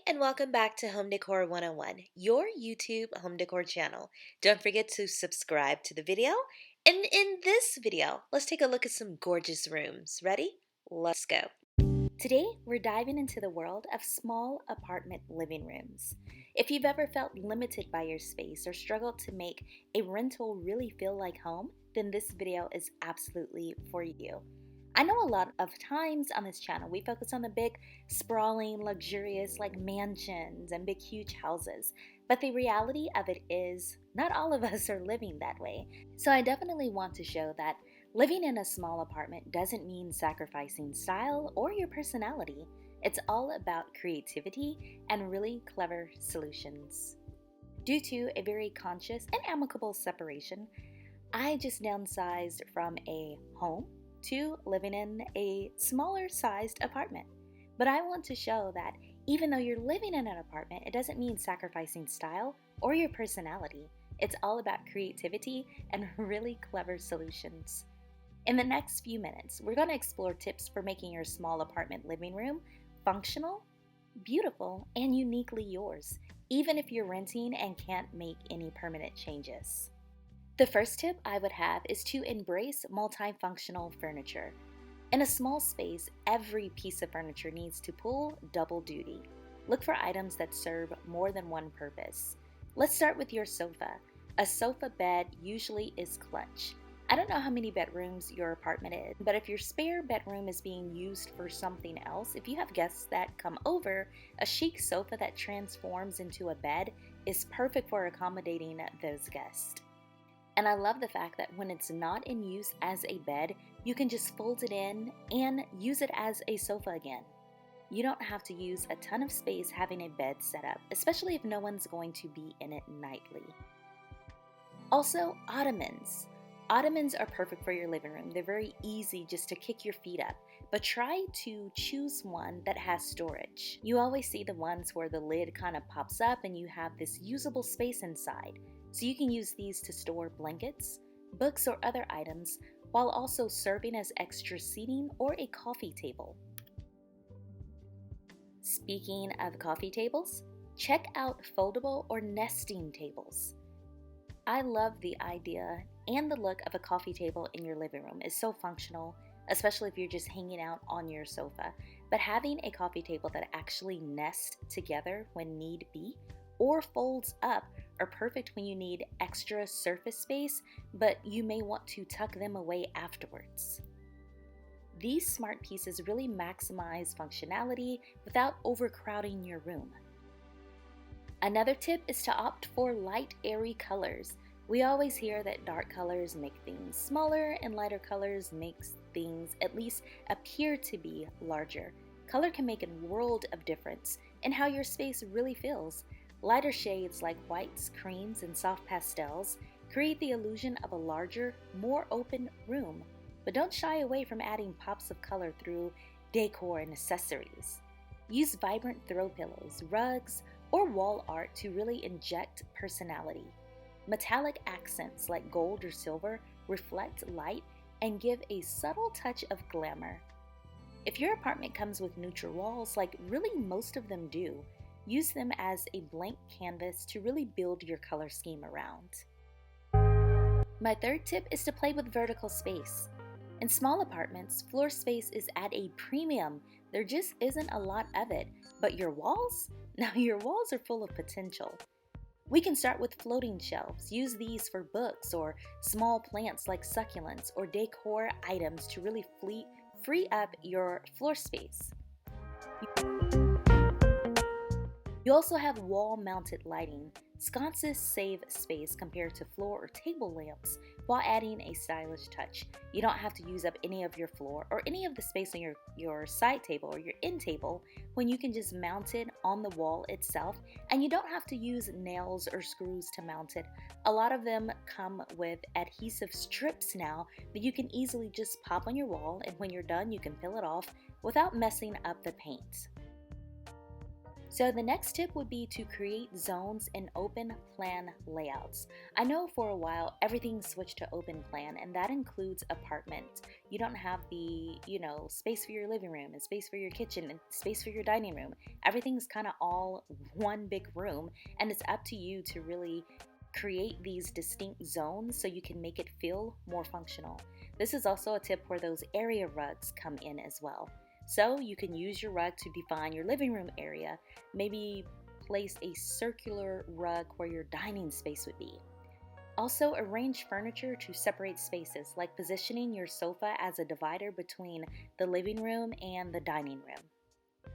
and welcome back to Home Decor 101, your YouTube home decor channel. Don't forget to subscribe to the video. And in this video, let's take a look at some gorgeous rooms. Ready? Let's go. Today, we're diving into the world of small apartment living rooms. If you've ever felt limited by your space or struggled to make a rental really feel like home, then this video is absolutely for you. I know a lot of times on this channel we focus on the big, sprawling, luxurious like mansions and big, huge houses, but the reality of it is not all of us are living that way. So I definitely want to show that living in a small apartment doesn't mean sacrificing style or your personality. It's all about creativity and really clever solutions. Due to a very conscious and amicable separation, I just downsized from a home to living in a smaller sized apartment. But I want to show that even though you're living in an apartment, it doesn't mean sacrificing style or your personality. It's all about creativity and really clever solutions. In the next few minutes, we're going to explore tips for making your small apartment living room functional, beautiful, and uniquely yours, even if you're renting and can't make any permanent changes. The first tip I would have is to embrace multifunctional furniture. In a small space, every piece of furniture needs to pull double duty. Look for items that serve more than one purpose. Let's start with your sofa. A sofa bed usually is clutch. I don't know how many bedrooms your apartment is, but if your spare bedroom is being used for something else, if you have guests that come over, a chic sofa that transforms into a bed is perfect for accommodating those guests. And I love the fact that when it's not in use as a bed, you can just fold it in and use it as a sofa again. You don't have to use a ton of space having a bed set up, especially if no one's going to be in it nightly. Also, Ottomans. Ottomans are perfect for your living room. They're very easy just to kick your feet up, but try to choose one that has storage. You always see the ones where the lid kind of pops up and you have this usable space inside. So you can use these to store blankets, books, or other items while also serving as extra seating or a coffee table. Speaking of coffee tables, check out foldable or nesting tables. I love the idea and the look of a coffee table in your living room. It's so functional, especially if you're just hanging out on your sofa. But having a coffee table that actually nests together when need be or folds up are perfect when you need extra surface space, but you may want to tuck them away afterwards. These smart pieces really maximize functionality without overcrowding your room. Another tip is to opt for light, airy colors. We always hear that dark colors make things smaller and lighter colors makes things at least appear to be larger. Color can make a world of difference in how your space really feels. Lighter shades like whites, creams, and soft pastels create the illusion of a larger, more open room. But don't shy away from adding pops of color through decor and accessories. Use vibrant throw pillows, rugs, or wall art to really inject personality. Metallic accents like gold or silver reflect light and give a subtle touch of glamour. If your apartment comes with neutral walls, like really most of them do, use them as a blank canvas to really build your color scheme around. My third tip is to play with vertical space. In small apartments, floor space is at a premium. There just isn't a lot of it. But your walls? Now your walls are full of potential. We can start with floating shelves. Use these for books or small plants like succulents or decor items to really free up your floor space. You also have wall-mounted lighting. Sconces save space compared to floor or table lamps while adding a stylish touch. You don't have to use up any of your floor or any of the space on your side table or your end table when you can just mount it on the wall itself, and you don't have to use nails or screws to mount it. A lot of them come with adhesive strips now that you can easily just pop on your wall, and when you're done you can peel it off without messing up the paint. So the next tip would be to create zones in open plan layouts. I know for a while everything switched to open plan, and that includes apartments. You don't have the, space for your living room and space for your kitchen and space for your dining room. Everything's kind of all one big room, and it's up to you to really create these distinct zones so you can make it feel more functional. This is also a tip where those area rugs come in as well. So you can use your rug to define your living room area. Maybe place a circular rug where your dining space would be. Also, arrange furniture to separate spaces, like positioning your sofa as a divider between the living room and the dining room.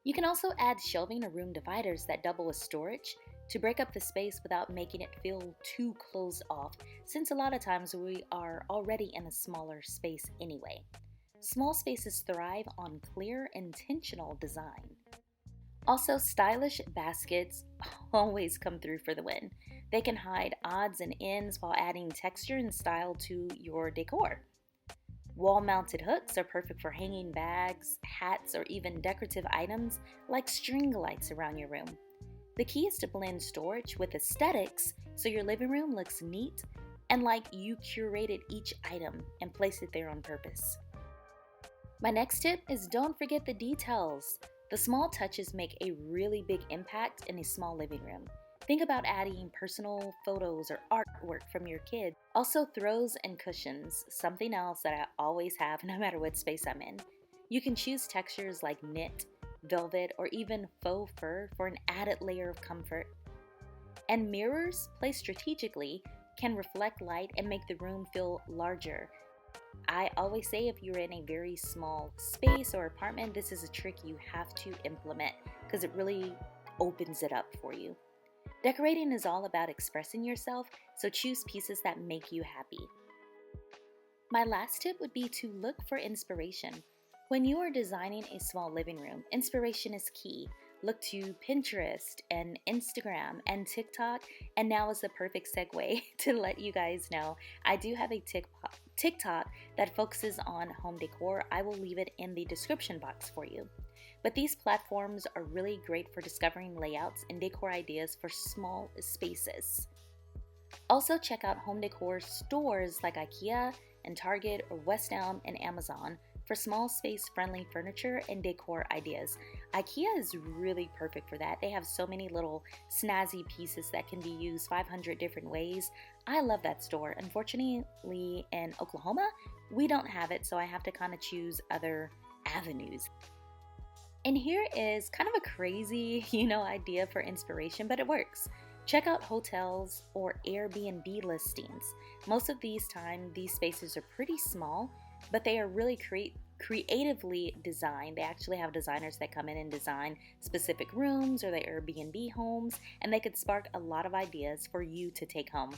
You can also add shelving or room dividers that double as storage to break up the space without making it feel too closed off, since a lot of times we are already in a smaller space anyway. Small spaces thrive on clear, intentional design. Also, stylish baskets always come through for the win. They can hide odds and ends while adding texture and style to your decor. Wall-mounted hooks are perfect for hanging bags, hats, or even decorative items like string lights around your room. The key is to blend storage with aesthetics so your living room looks neat and like you curated each item and placed it there on purpose. My next tip is don't forget the details. The small touches make a really big impact in a small living room. Think about adding personal photos or artwork from your kids. Also, throws and cushions, something else that I always have no matter what space I'm in. You can choose textures like knit, velvet, or even faux fur for an added layer of comfort. And mirrors, placed strategically, can reflect light and make the room feel larger. I always say if you're in a very small space or apartment, this is a trick you have to implement because it really opens it up for you. Decorating is all about expressing yourself, so choose pieces that make you happy. My last tip would be to look for inspiration. When you are designing a small living room, inspiration is key. Look to Pinterest and Instagram and TikTok, and now is the perfect segue to let you guys know I do have a TikTok that focuses on home decor. I will leave it in the description box for you. But these platforms are really great for discovering layouts and decor ideas for small spaces. Also, check out home decor stores like IKEA and Target or West Elm and Amazon for small space friendly furniture and decor ideas. IKEA is really perfect for that. They have so many little snazzy pieces that can be used 500 different ways. I love that store. Unfortunately, in Oklahoma, we don't have it, so I have to kind of choose other avenues. And here is kind of a crazy, idea for inspiration, but it works. Check out hotels or Airbnb listings. Most of these spaces are pretty small, but they are really creatively designed. They actually have designers that come in and design specific rooms or the Airbnb homes, and they could spark a lot of ideas for you to take home.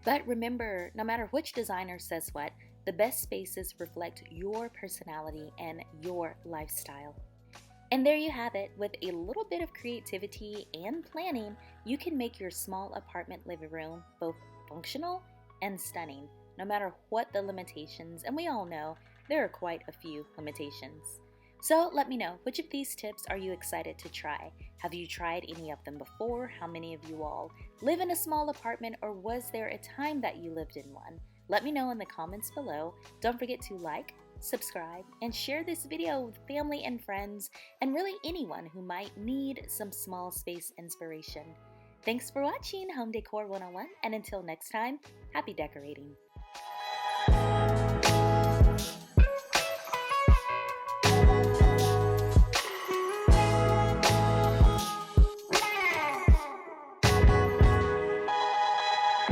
But remember, no matter which designer says what, the best spaces reflect your personality and your lifestyle. And there you have it. With a little bit of creativity and planning, you can make your small apartment living room both functional and stunning, no matter what the limitations, and we all know there are quite a few limitations. So let me know, which of these tips are you excited to try? Have you tried any of them before? How many of you all live in a small apartment, or was there a time that you lived in one? Let me know in the comments below. Don't forget to like, subscribe, and share this video with family and friends, and really anyone who might need some small space inspiration. Thanks for watching Home Decor 101, and until next time, happy decorating!